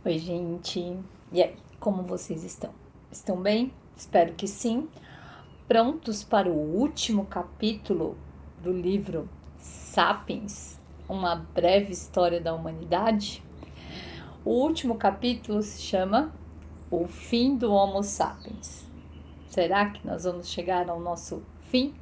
Oi, gente. E aí, como vocês estão? Estão bem? Espero que sim. Prontos para o último capítulo do livro Sapiens, uma breve história da humanidade? O último capítulo se chama O Fim do Homo Sapiens. Será que nós vamos chegar ao nosso fim?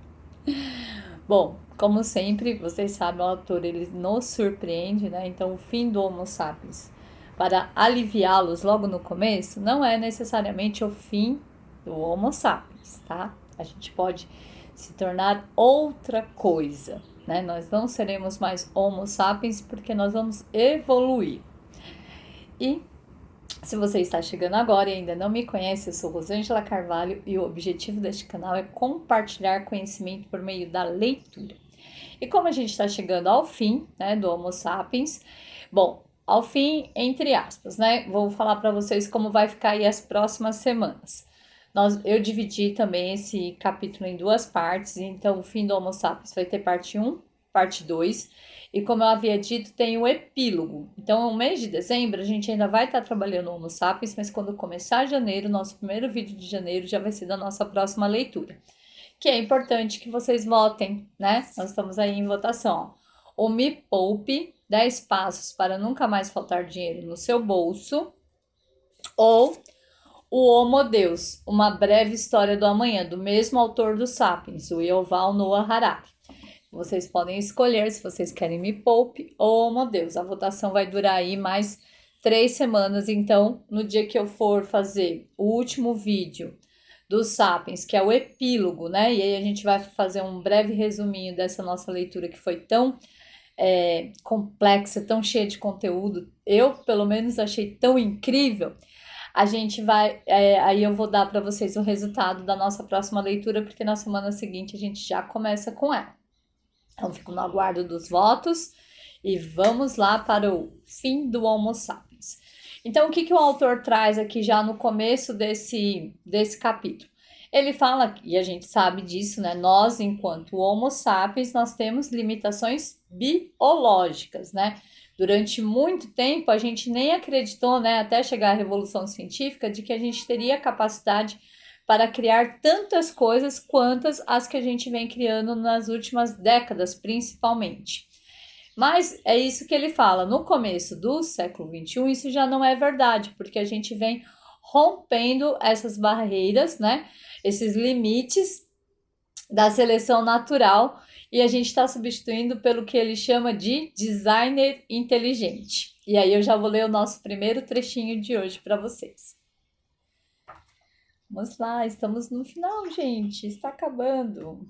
Bom, como sempre, vocês sabem, o autor ele nos surpreende, né? Então, o fim do Homo sapiens, para aliviá-los logo no começo, não é necessariamente o fim do Homo sapiens, tá? A gente pode se tornar outra coisa, né? Nós não seremos mais Homo sapiens porque nós vamos evoluir. E se você está chegando agora e ainda não me conhece, eu sou Rosângela Carvalho e o objetivo deste canal é compartilhar conhecimento por meio da leitura. E como a gente está chegando ao fim, né, do Homo sapiens, bom, ao fim, entre aspas, né? Vou falar para vocês como vai ficar aí as próximas semanas. Eu dividi também esse capítulo em duas partes, então o fim do Homo sapiens vai ter parte um, parte 2, e como eu havia dito, tem o epílogo. Então, no mês de dezembro, a gente ainda vai estar trabalhando no Homo sapiens, mas quando começar janeiro, nosso primeiro vídeo de janeiro já vai ser da nossa próxima leitura, que é importante que vocês votem, né? Nós estamos aí em votação. O Me Poupe, 10 passos para nunca mais faltar dinheiro no seu bolso, ou o Homo Deus, uma breve história do amanhã, do mesmo autor do Sapiens, o Yuval Noah Harari. Vocês podem escolher se vocês querem Me Poupe ou Homo Deus. A votação vai durar aí mais 3 semanas, então no dia que eu for fazer o último vídeo dos Sapiens, que é o epílogo, né? E aí a gente vai fazer um breve resuminho dessa nossa leitura que foi tão complexa, tão cheia de conteúdo. Eu, pelo menos, achei tão incrível. A gente vai, aí eu vou dar para vocês o resultado da nossa próxima leitura, porque na semana seguinte a gente já começa com ela. Então, fico no aguardo dos votos e vamos lá para o fim do Homo sapiens. Então, o que o autor traz aqui já no começo desse capítulo? Ele fala, e a gente sabe disso, né? Nós, enquanto Homo sapiens, nós temos limitações biológicas, né? Durante muito tempo, a gente nem acreditou, né, até chegar à Revolução Científica, de que a gente teria capacidade para criar tantas coisas quantas as que a gente vem criando nas últimas décadas, principalmente. Mas é isso que ele fala. No começo do século XXI, isso já não é verdade, porque a gente vem rompendo essas barreiras, né? Esses limites da seleção natural e a gente está substituindo pelo que ele chama de designer inteligente. E aí eu já vou ler o nosso primeiro trechinho de hoje para vocês. Vamos lá, estamos no final, gente. Está acabando.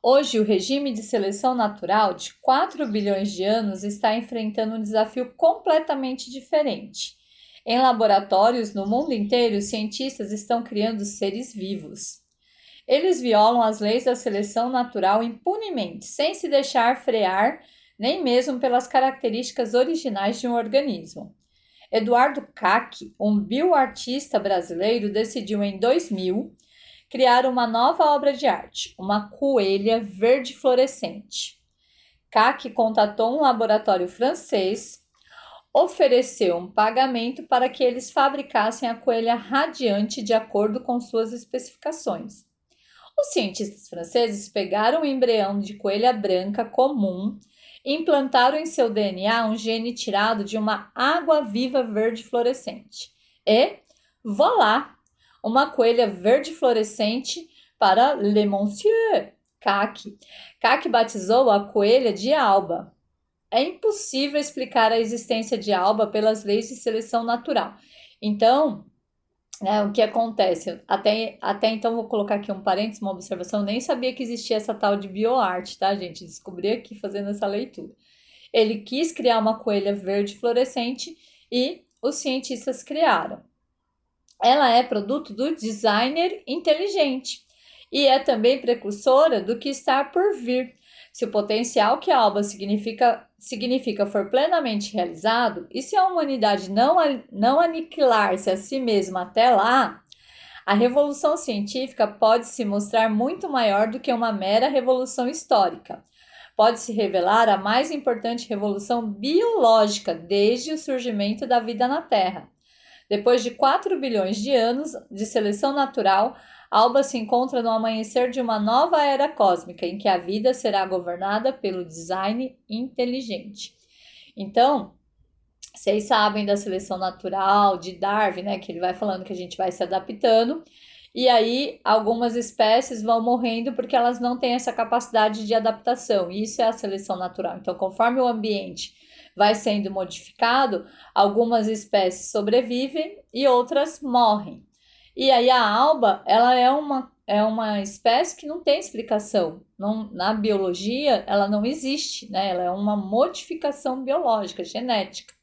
Hoje, o regime de seleção natural de 4 bilhões de anos está enfrentando um desafio completamente diferente. Em laboratórios no mundo inteiro, os cientistas estão criando seres vivos. Eles violam as leis da seleção natural impunemente, sem se deixar frear nem mesmo pelas características originais de um organismo. Eduardo Kac, um bioartista brasileiro, decidiu em 2000 criar uma nova obra de arte, uma coelha verde fluorescente. Kac contatou um laboratório francês, ofereceu um pagamento para que eles fabricassem a coelha radiante de acordo com suas especificações. Os cientistas franceses pegaram o embrião de coelha branca comum e implantaram em seu DNA um gene tirado de uma água-viva verde fluorescente. E, voilà! Uma coelha verde fluorescente para Le Monsieur Caque. Caque batizou a coelha de Alba. É impossível explicar a existência de Alba pelas leis de seleção natural. Então, o que acontece? Até então, vou colocar aqui um parênteses, uma observação. Eu nem sabia que existia essa tal de bioarte, tá, gente? Descobri aqui fazendo essa leitura. Ele quis criar uma coelha verde fluorescente e os cientistas criaram. Ela é produto do designer inteligente e é também precursora do que está por vir. Se o potencial que a alba significa for plenamente realizado, e se a humanidade não aniquilar-se a si mesma até lá, a revolução científica pode se mostrar muito maior do que uma mera revolução histórica. pode se revelar a mais importante revolução biológica desde o surgimento da vida na Terra. Depois de 4 bilhões de anos de seleção natural, Alba se encontra no amanhecer de uma nova era cósmica, em que a vida será governada pelo design inteligente. Então, vocês sabem da seleção natural, de Darwin, né? Que ele vai falando que a gente vai se adaptando. E aí, algumas espécies vão morrendo porque elas não têm essa capacidade de adaptação. Isso é a seleção natural. Então, conforme o ambiente vai sendo modificado, algumas espécies sobrevivem e outras morrem. E aí, a alba, ela é uma espécie que não tem explicação. Não, na biologia, ela não existe, né? Ela é uma modificação biológica, genética.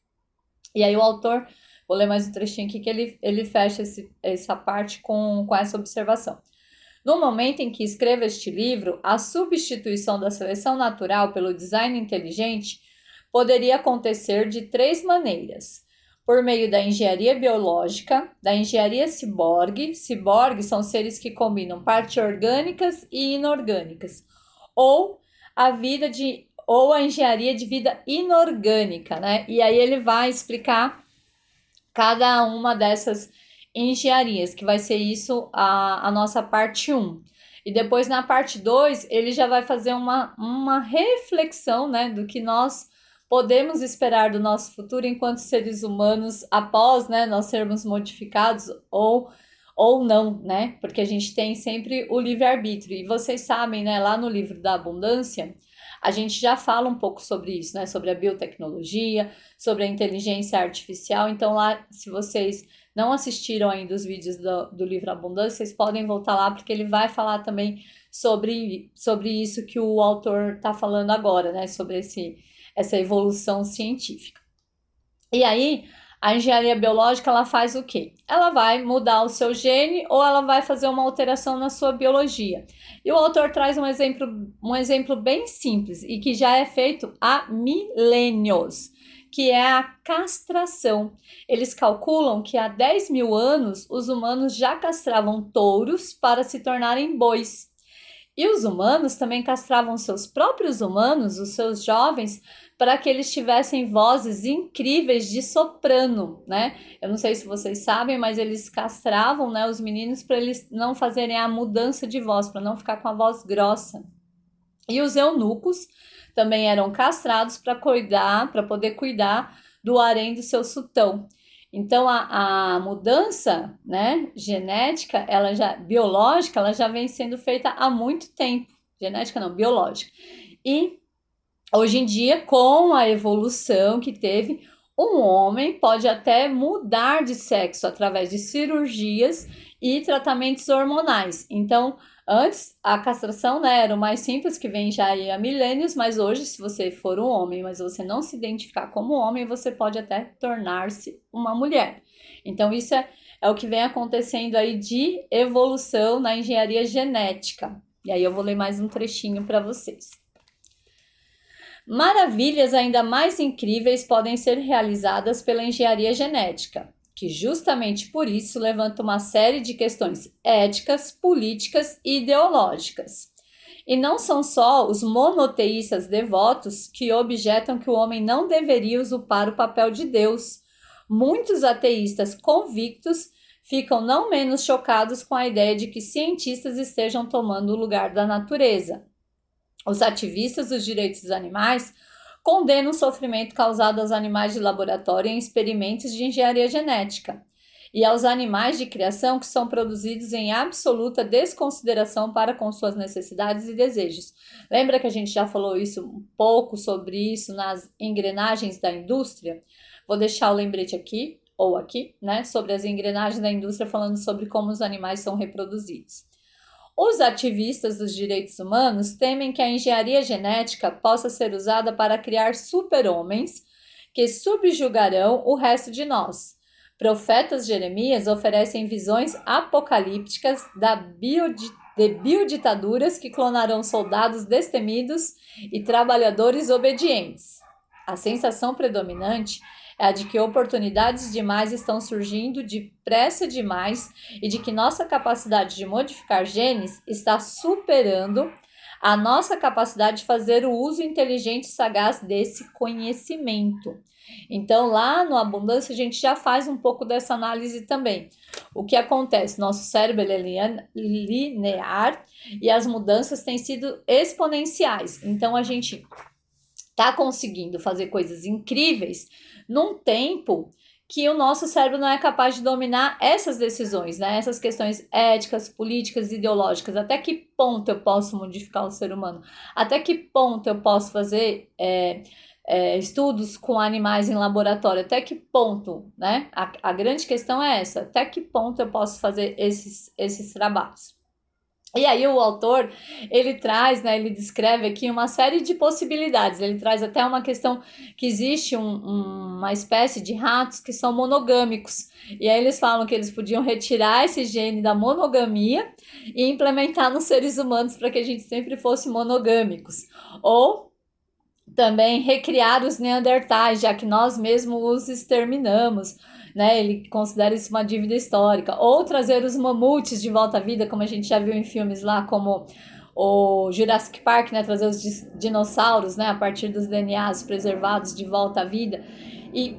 E aí o autor, vou ler mais um trechinho aqui, que ele fecha essa parte com essa observação. No momento em que escrevo este livro, a substituição da seleção natural pelo design inteligente poderia acontecer de 3 maneiras. Por meio da engenharia biológica, da engenharia ciborgue. Ciborgues são seres que combinam partes orgânicas e inorgânicas. Ou a engenharia de vida inorgânica, né? E aí ele vai explicar cada uma dessas engenharias, que vai ser isso a nossa parte 1. E depois na parte 2, ele já vai fazer uma reflexão, né, do que nós podemos esperar do nosso futuro enquanto seres humanos após, né, nós sermos modificados ou não, né? Porque a gente tem sempre o livre-arbítrio. E vocês sabem, né, lá no livro da abundância, a gente já fala um pouco sobre isso, né? Sobre a biotecnologia, sobre a inteligência artificial. Então, lá, se vocês não assistiram ainda os vídeos do livro Abundância, vocês podem voltar lá, porque ele vai falar também sobre isso que o autor está falando agora, né? Sobre essa evolução científica. E aí, a engenharia biológica, ela faz o quê? Ela vai mudar o seu gene ou ela vai fazer uma alteração na sua biologia. E o autor traz um exemplo bem simples e que já é feito há milênios, que é a castração. Eles calculam que há 10 mil anos os humanos já castravam touros para se tornarem bois. E os humanos também castravam seus próprios humanos, os seus jovens, para que eles tivessem vozes incríveis de soprano, né? Eu não sei se vocês sabem, mas eles castravam, né, os meninos para eles não fazerem a mudança de voz, para não ficar com a voz grossa. E os eunucos também eram castrados para poder cuidar do harém do seu sultão. Então, a mudança, né, genética, biológica, ela já vem sendo feita há muito tempo. Genética não, biológica. E, hoje em dia, com a evolução que teve, um homem pode até mudar de sexo através de cirurgias e tratamentos hormonais. Então, antes, a castração, né, era o mais simples, que vem já aí há milênios, mas hoje, se você for um homem, mas você não se identificar como homem, você pode até tornar-se uma mulher. Então, isso é o que vem acontecendo aí de evolução na engenharia genética. E aí eu vou ler mais um trechinho para vocês. Maravilhas ainda mais incríveis podem ser realizadas pela engenharia genética, que justamente por isso levanta uma série de questões éticas, políticas e ideológicas. E não são só os monoteístas devotos que objetam que o homem não deveria usurpar o papel de Deus. Muitos ateístas convictos ficam não menos chocados com a ideia de que cientistas estejam tomando o lugar da natureza. Os ativistas dos direitos dos animais condenam o sofrimento causado aos animais de laboratório em experimentos de engenharia genética e aos animais de criação que são produzidos em absoluta desconsideração para com suas necessidades e desejos. Lembra que a gente já falou um pouco sobre isso nas engrenagens da indústria? Vou deixar o lembrete aqui, ou aqui, né, sobre as engrenagens da indústria, falando sobre como os animais são reproduzidos. Os ativistas dos direitos humanos temem que a engenharia genética possa ser usada para criar super-homens que subjugarão o resto de nós. Profetas Jeremias oferecem visões apocalípticas de bioditaduras que clonarão soldados destemidos e trabalhadores obedientes. A sensação predominante é a de que oportunidades demais estão surgindo depressa demais e de que nossa capacidade de modificar genes está superando a nossa capacidade de fazer o uso inteligente e sagaz desse conhecimento. Então, lá no Abundância, a gente já faz um pouco dessa análise também. O que acontece? Nosso cérebro ele é linear e as mudanças têm sido exponenciais. Então, a gente está conseguindo fazer coisas incríveis num tempo que o nosso cérebro não é capaz de dominar essas decisões, né? Essas questões éticas, políticas, ideológicas. Até que ponto eu posso modificar o ser humano? Até que ponto eu posso fazer estudos com animais em laboratório? Até que ponto, né? A grande questão é essa. Até que ponto eu posso fazer esses trabalhos? E aí o autor, ele traz, né, ele descreve aqui uma série de possibilidades. Ele traz até uma questão que existe uma espécie de ratos que são monogâmicos. E aí eles falam que eles podiam retirar esse gene da monogamia e implementar nos seres humanos para que a gente sempre fosse monogâmicos. Ou também recriar os neandertais, já que nós mesmos os exterminamos, né? Ele considera isso uma dívida histórica. Ou trazer os mamutes de volta à vida, como a gente já viu em filmes lá, como o Jurassic Park, né? Trazer os dinossauros, né? A partir dos DNAs preservados de volta à vida. E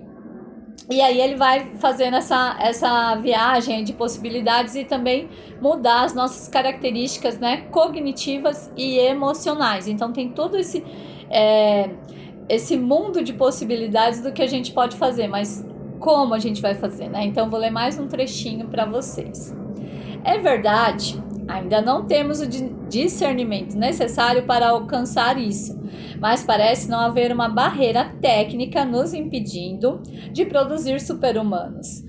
aí ele vai fazendo essa viagem de possibilidades e também mudar as nossas características, né, cognitivas e emocionais. Então tem todo esse mundo de possibilidades do que a gente pode fazer, mas como a gente vai fazer, né? Então vou ler mais um trechinho para vocês. É verdade, ainda não temos o discernimento necessário para alcançar isso, mas parece não haver uma barreira técnica nos impedindo de produzir super-humanos.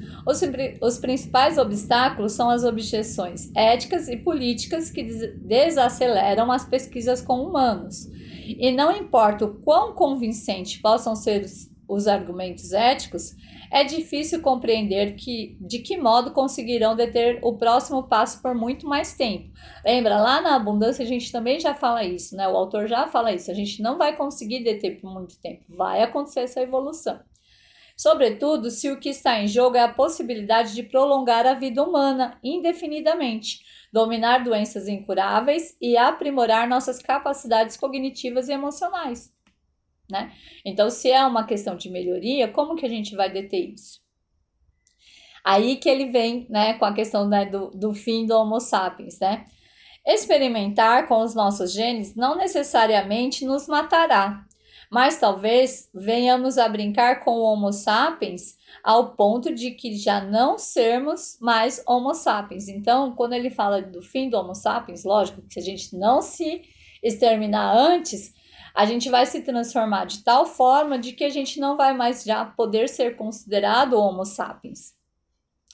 Os principais obstáculos são as objeções éticas e políticas que desaceleram as pesquisas com humanos. E não importa o quão convincentes possam ser os argumentos éticos, é difícil compreender de que modo conseguirão deter o próximo passo por muito mais tempo. Lembra, lá na Abundância a gente também já fala isso, né? O autor já fala isso. A gente não vai conseguir deter por muito tempo. Vai acontecer essa evolução. Sobretudo, se o que está em jogo é a possibilidade de prolongar a vida humana indefinidamente, dominar doenças incuráveis e aprimorar nossas capacidades cognitivas e emocionais. Né? Então, se é uma questão de melhoria, como que a gente vai deter isso? Aí que ele vem, né, com a questão, né, do fim do Homo sapiens, né? Experimentar com os nossos genes não necessariamente nos matará, mas talvez venhamos a brincar com o Homo sapiens ao ponto de que já não sermos mais Homo sapiens. Então, quando ele fala do fim do Homo sapiens, lógico que se a gente não se exterminar antes, a gente vai se transformar de tal forma de que a gente não vai mais já poder ser considerado Homo sapiens.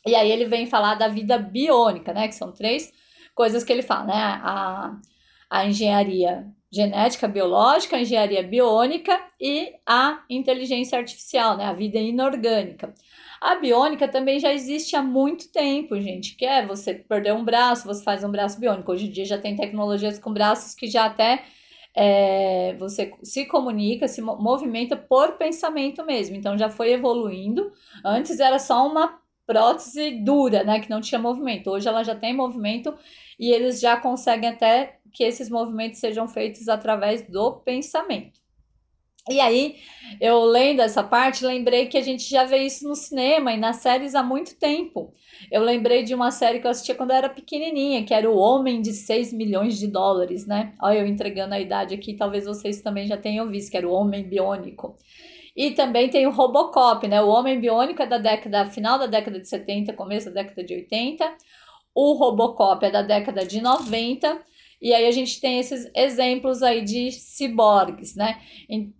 E aí ele vem falar da vida biônica, né? Que são 3 coisas que ele fala, né? A engenharia genética biológica, a engenharia biônica e a inteligência artificial, né? A vida inorgânica. A biônica também já existe há muito tempo, gente. Que é você perder um braço, você faz um braço biônico. Hoje em dia já tem tecnologias com braços que já até você se comunica, se movimenta por pensamento mesmo. Então já foi evoluindo. Antes era só uma prótese dura, né, que não tinha movimento. Hoje ela já tem movimento e eles já conseguem até que esses movimentos sejam feitos através do pensamento. E aí, eu lendo essa parte, lembrei que a gente já vê isso no cinema e nas séries há muito tempo. Eu lembrei de uma série que eu assistia quando eu era pequenininha, que era O Homem de 6 milhões de dólares, né? Olha, eu entregando a idade aqui, talvez vocês também já tenham visto, que era O Homem Biônico. E também tem o Robocop, né? O Homem Biônico é final da década de 70, começo da década de 80. O Robocop é da década de 90. E aí a gente tem esses exemplos aí de ciborgues, né?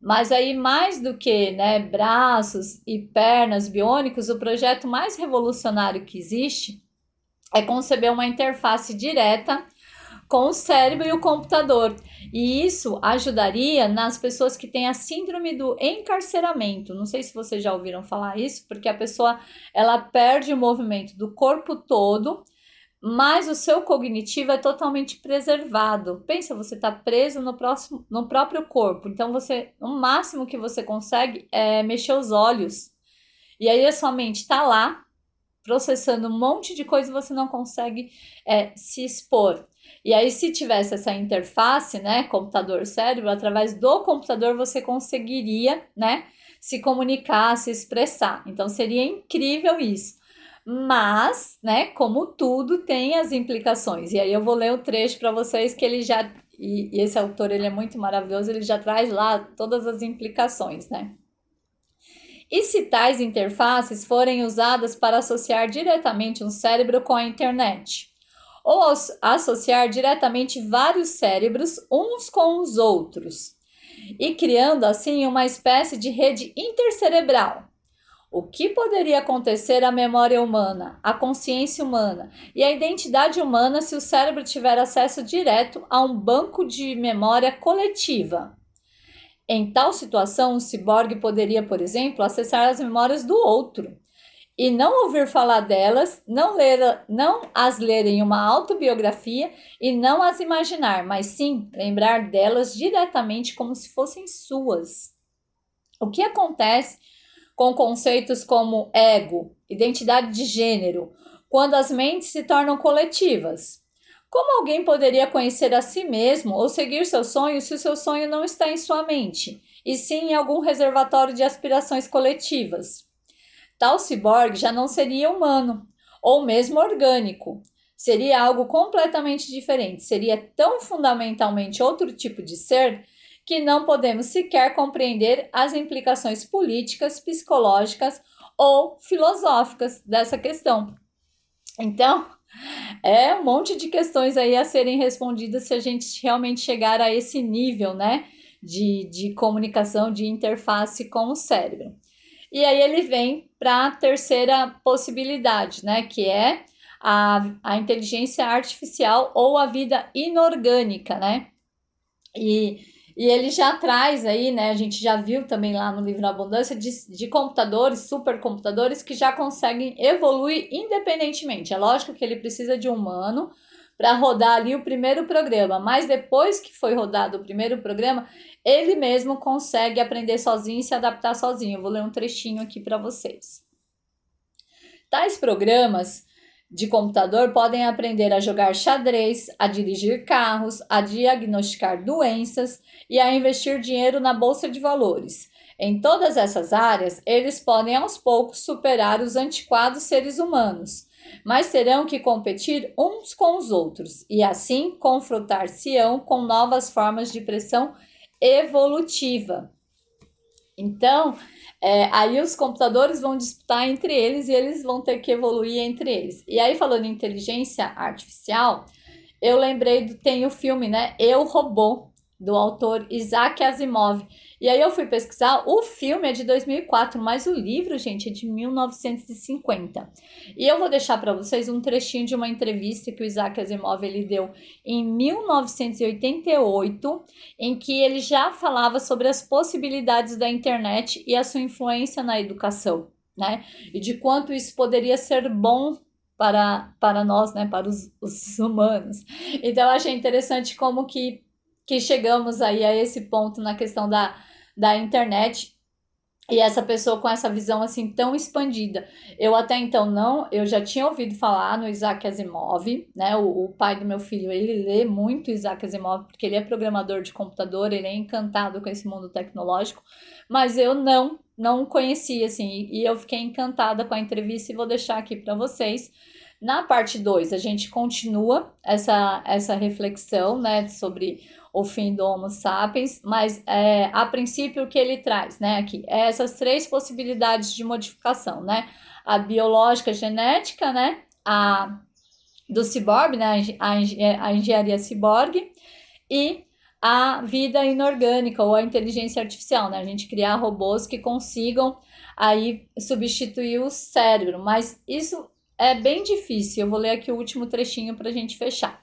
Mas aí mais do que, né, braços e pernas biônicos, o projeto mais revolucionário que existe é conceber uma interface direta com o cérebro e o computador. E isso ajudaria nas pessoas que têm a síndrome do encarceramento. Não sei se vocês já ouviram falar isso, porque a pessoa ela perde o movimento do corpo todo, mas o seu cognitivo é totalmente preservado. Pensa, você está preso no próprio corpo. Então, o máximo que você consegue é mexer os olhos. E aí a sua mente está lá, processando um monte de coisa e você não consegue se expor. E aí, se tivesse essa interface, né, computador-cérebro, através do computador você conseguiria, né, se comunicar, se expressar. Então, seria incrível isso. Mas, né, como tudo, tem as implicações. E aí eu vou ler o trecho para vocês que ele já... E esse autor, ele é muito maravilhoso, ele já traz lá todas as implicações, né? E se tais interfaces forem usadas para associar diretamente um cérebro com a internet? Ou associar diretamente vários cérebros uns com os outros, e criando assim uma espécie de rede intercerebral. O que poderia acontecer à memória humana, à consciência humana e à identidade humana se o cérebro tiver acesso direto a um banco de memória coletiva? Em tal situação, um ciborgue poderia, por exemplo, acessar as memórias do outro e não ouvir falar delas, não as ler em uma autobiografia e não as imaginar, mas sim lembrar delas diretamente como se fossem suas. O que acontece com conceitos como ego, identidade de gênero, quando as mentes se tornam coletivas? Como alguém poderia conhecer a si mesmo ou seguir seu sonho se o seu sonho não está em sua mente, e sim em algum reservatório de aspirações coletivas? Tal ciborgue já não seria humano, ou mesmo orgânico. Seria algo completamente diferente, seria tão fundamentalmente outro tipo de ser que não podemos sequer compreender as implicações políticas, psicológicas ou filosóficas dessa questão. Então, é um monte de questões aí a serem respondidas se a gente realmente chegar a esse nível, né, de comunicação, de interface com o cérebro. E aí ele vem para a terceira possibilidade, né, que é a inteligência artificial ou a vida inorgânica, né? E ele já traz aí, né? A gente já viu também lá no livro Abundância de computadores, supercomputadores que já conseguem evoluir independentemente. É lógico que ele precisa de um humano para rodar ali o primeiro programa, mas depois que foi rodado o primeiro programa, ele mesmo consegue aprender sozinho e se adaptar sozinho. Eu vou ler um trechinho aqui para vocês. Tais programas de computador podem aprender a jogar xadrez, a dirigir carros, a diagnosticar doenças e a investir dinheiro na bolsa de valores. Em todas essas áreas, eles podem aos poucos superar os antiquados seres humanos, mas terão que competir uns com os outros e assim confrontar-se-ão com novas formas de pressão evolutiva. Então, aí os computadores vão disputar entre eles e eles vão ter que evoluir entre eles. E aí, falando em inteligência artificial, eu lembrei tem o filme, né? Eu, Robô, do autor Isaac Asimov. E aí eu fui pesquisar, o filme é de 2004, mas o livro, gente, é de 1950. E eu vou deixar para vocês um trechinho de uma entrevista que o Isaac Asimov ele deu em 1988, em que ele já falava sobre as possibilidades da internet e a sua influência na educação, né? E de quanto isso poderia ser bom para nós, né? Para os humanos. Então, eu achei interessante como que chegamos aí a esse ponto na questão da internet e essa pessoa com essa visão assim tão expandida. Eu até então eu já tinha ouvido falar no Isaac Asimov, né? O pai do meu filho, ele lê muito Isaac Asimov porque ele é programador de computador, ele é encantado com esse mundo tecnológico, mas eu não conhecia assim, e eu fiquei encantada com a entrevista e vou deixar aqui para vocês. Na parte 2, a gente continua essa reflexão, né, sobre o fim do Homo sapiens, mas a princípio o que ele traz, né, aqui, é essas três possibilidades de modificação, né, a biológica, genética, né, a do ciborgue, né, a engenharia ciborgue e a vida inorgânica ou a inteligência artificial, né, a gente criar robôs que consigam aí substituir o cérebro, mas isso é bem difícil. Eu vou ler aqui o último trechinho para a gente fechar.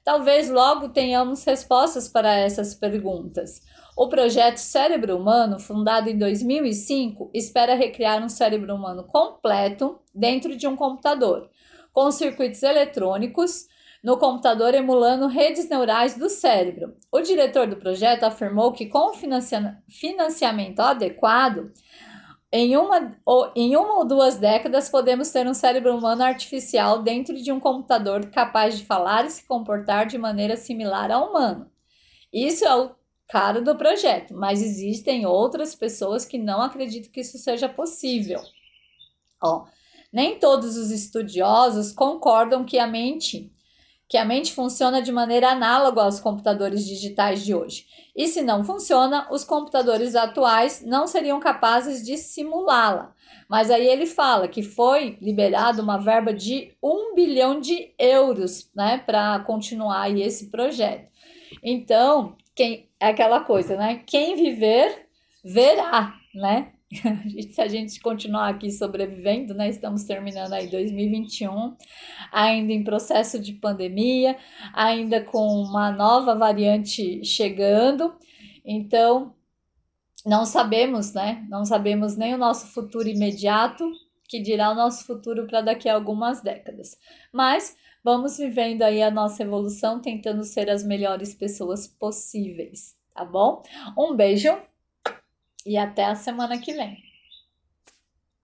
Talvez logo tenhamos respostas para essas perguntas. O projeto Cérebro Humano, fundado em 2005, espera recriar um cérebro humano completo dentro de um computador, com circuitos eletrônicos no computador emulando redes neurais do cérebro. O diretor do projeto afirmou que com o financiamento adequado, em uma ou duas décadas, podemos ter um cérebro humano artificial dentro de um computador capaz de falar e se comportar de maneira similar ao humano. Isso é o cara do projeto, mas existem outras pessoas que não acreditam que isso seja possível. Ó, nem todos os estudiosos concordam que a mente funciona de maneira análoga aos computadores digitais de hoje. E se não funciona, os computadores atuais não seriam capazes de simulá-la. Mas aí ele fala que foi liberada uma verba de 1 bilhão de euros, né, para continuar aí esse projeto. Então, é aquela coisa, né? Quem viver, verá, né? Se a gente continuar aqui sobrevivendo, né? Estamos terminando aí 2021, ainda em processo de pandemia, ainda com uma nova variante chegando. Então, não sabemos, né? Não sabemos nem o nosso futuro imediato, que dirá o nosso futuro para daqui a algumas décadas. Mas vamos vivendo aí a nossa evolução, tentando ser as melhores pessoas possíveis, tá bom? Um beijo e até a semana que vem.